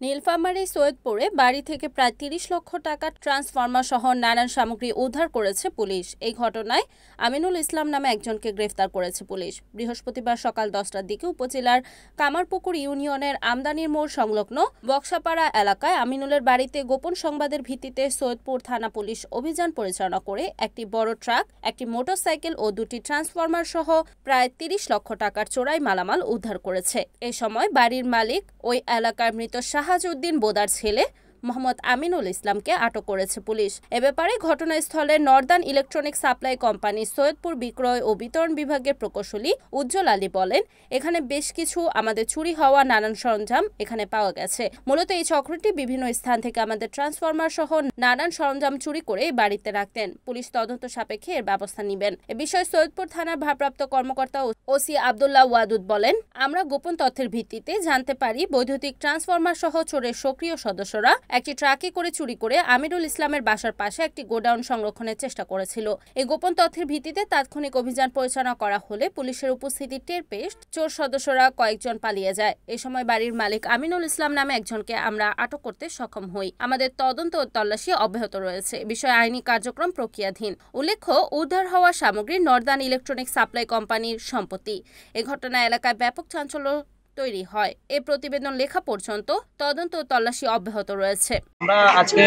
নীলফামারী সৈয়দপুরে বাড়ি থেকে প্রায় ৩০ লক্ষ টাকার ট্রান্সফরমার সহ নানান সামগ্রী উদ্ধার করেছে পুলিশ। এই ঘটনায় আমিনুল ইসলাম নামে একজনকে গ্রেফতার করেছে পুলিশ। বৃহস্পতিবার সকাল 10টার দিকে উপজেলার কামারপুকুর ইউনিয়নের আমদানির মোড় সংলগ্ন বক্সাপাড়া এলাকায় আমিনুলের বাড়িতে গোপন সংবাদের ভিত্তিতে সৈয়দপুর থানা পুলিশ অভিযান পরিচালনা করে একটি বড় ট্রাক, একটি মোটরসাইকেল ও দুটি ট্রান্সফরমার সহ প্রায় ৩০ লক্ষ টাকার চোরাই মালামাল উদ্ধার করেছে। এ সময় বাড়ির মালিক ওই এলাকার মৃত শাহাজউদ্দিন বোদার ছেলে মোহাম্মদ আমিনুল ইসলামকে আটক করেছে পুলিশ। এ ব্যাপারে ঘটনাস্থলে Northern electronic supply company Saidpur বিক্রয় ও বিতরণ বিভাগের প্রকৌশলী উজ্জ্বল আলী বলেন, এখানে বেশ কিছু আমাদের চুরি হওয়া নানান সরঞ্জাম এখানে পাওয়া গেছে। মূলত এই চক্রটি বিভিন্ন স্থান থেকে আমাদের ট্রান্সফরমার সহ নানান সরঞ্জাম চুরি করে বাড়িতে রাখতেন। পুলিশ তদন্ত সাপেক্ষে এর ব্যবস্থা নেবেন। এ বিষয়ে সৈয়দপুর থানার ভারপ্রাপ্ত কর্মকর্তা ওসি আব্দুল্লাহ ওয়াদুদ বলেন, আমরা গোপন তথ্যের ভিত্তিতে জানতে পারি বৈদ্যুতিক ট্রান্সফরমার সহ চোরের সক্রিয় সদস্যরা একটি ট্রাকে করে চুরি করে আমিরুল ইসলামের বাসার পাশে একটি গোডাউন সংরক্ষণের চেষ্টা করেছিল। এই গোপন তথ্যের ভিত্তিতে তাৎক্ষণিক অভিযান পরিচালনা করা হলে পুলিশের উপস্থিতি টের পেয়ে চোর সদস্যরা কয়েকজন পালিয়ে যায়। এই সময় বাড়ির মালিক আমিনুল ইসলাম নামে একজনকে আমরা আটক করতে সক্ষম হই। আমাদের তদন্ত ও তল্লাশি অব্যাহত রয়েছে। বিষয়ে আইনি কার্যক্রম প্রক্রিয়াধীন। উল্লেখ্য, উদ্ধার হওয়া সামগ্রী নর্দার্ন ইলেকট্রনিক সাপ্লাই কোম্পানির সম্পত্তি। এ ঘটনায় এলাকায় ব্যাপক চাঞ্চল্য তৈরি হয়। এই প্রতিবেদন লেখা পর্যন্ত তদন্ত ও তল্লাশি অব্যাহত রয়েছে। আমরা আজকে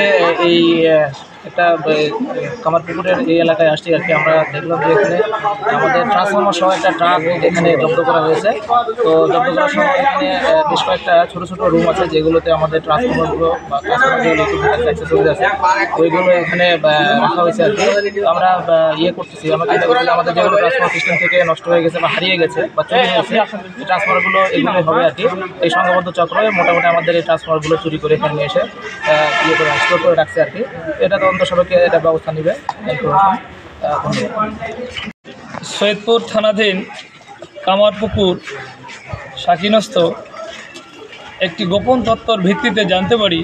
এই একটা কামারপুকুরের এই এলাকায় আসছি আর কি। আমরা দেখলাম যে এখানে আমাদের ট্রান্সফরমার সহ একটা ট্রাক এখানে জব্দ করা হয়েছে। তো জব্দ করার সময় এখানে বেশ কয়েকটা ছোটো ছোটো রুম আছে যেগুলোতে আমাদের ট্রান্সফরমারগুলো বা ট্রান্সফরমার আছে ওইগুলো এখানে রাখা হয়েছে আর কি। আমরা করতেছি, আমরা চিন্তা করছি আমাদের যেগুলো ট্রান্সফরমার সিস্টেম থেকে নষ্ট হয়ে গেছে বা হারিয়ে গেছে বা চুরি হয়েছে এই ট্রান্সফরমারগুলো এগুলো হবে আর কি। এই সংঘবদ্ধ চক্র মোটামুটি আমাদের এই ট্রান্সফরমারগুলো চুরি করে এখানে নিয়ে এসে করে স্টোর করে রাখছে আর কি। এটা তদন্ত সাপেক্ষে এটা ব্যবস্থা নেবে। সৈয়দপুর থানাধীন কামারপুকুর শাকিনস্থ একটি গোপন তথ্যর ভিত্তিতে জানতে পারি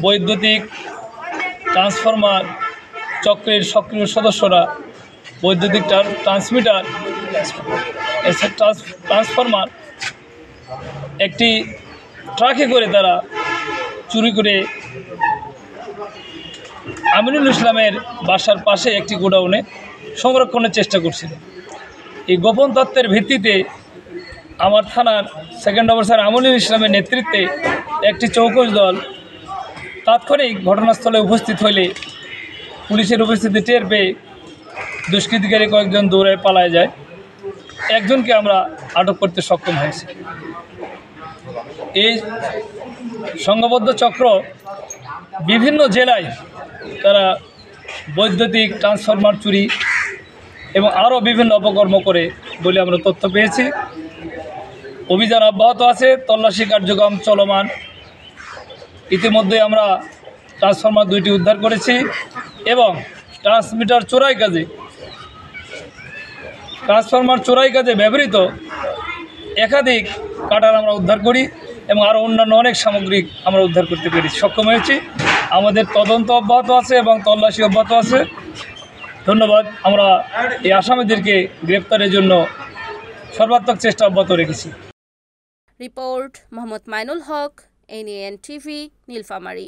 বৈদ্যুতিক ট্রান্সফরমার চক্রের সক্রিয় সদস্যরা বৈদ্যুতিক ট্রান্সমিটার ট্রান্সফরমার একটি ট্রাকে করে তারা চুরি করে আমিনুল ইসলামের বাসার পাশে একটি গোডাউনে সংরক্ষণের চেষ্টা করছিল। এই গোপন তথ্যের ভিত্তিতে আমার থানার সেকেন্ড অফিসার আমিনুল ইসলামের নেতৃত্বে একটি চৌকস দল তাৎক্ষণিক ঘটনাস্থলে উপস্থিত হলে পুলিশের উপস্থিতি টের পেয়ে দুষ্কৃতিকারী কয়েকজন দৌড়ে পালায় যায়। একজনকে আমরা আটক করতে সক্ষম হয়েছি। এই সংঘবদ্ধ চক্র বিভিন্ন জেলায় তারা বৈদ্যুতিক ট্রান্সফরমার চুরি এবং আরও বিভিন্ন অপকর্ম করে বলে আমরা তথ্য পেয়েছি। অভিযান অব্যাহত আছে, তল্লাশি কার্যক্রম চলমান। ইতিমধ্যে আমরা ট্রান্সফরমার 2টি উদ্ধার করেছি এবং ট্রান্সফরমার চোরাই কাজে ব্যবহৃত একাধিক কাটার আমরা উদ্ধার করি এবং আরও অন্যান্য অনেক সামগ্রী আমরা উদ্ধার করতে সক্ষম হয়েছি। আমাদের তদন্ত অব্যাহত আছে এবং তল্লাশি অব্যাহত আছে। ধন্যবাদ। আমরা এই আসামিদেরকে গ্রেপ্তারের জন্য সর্বাত্মক চেষ্টা অব্যাহত রেখেছি। রিপোর্ট মোহাম্মদ মাইনুল হক, NAN TV, নীলফামারী।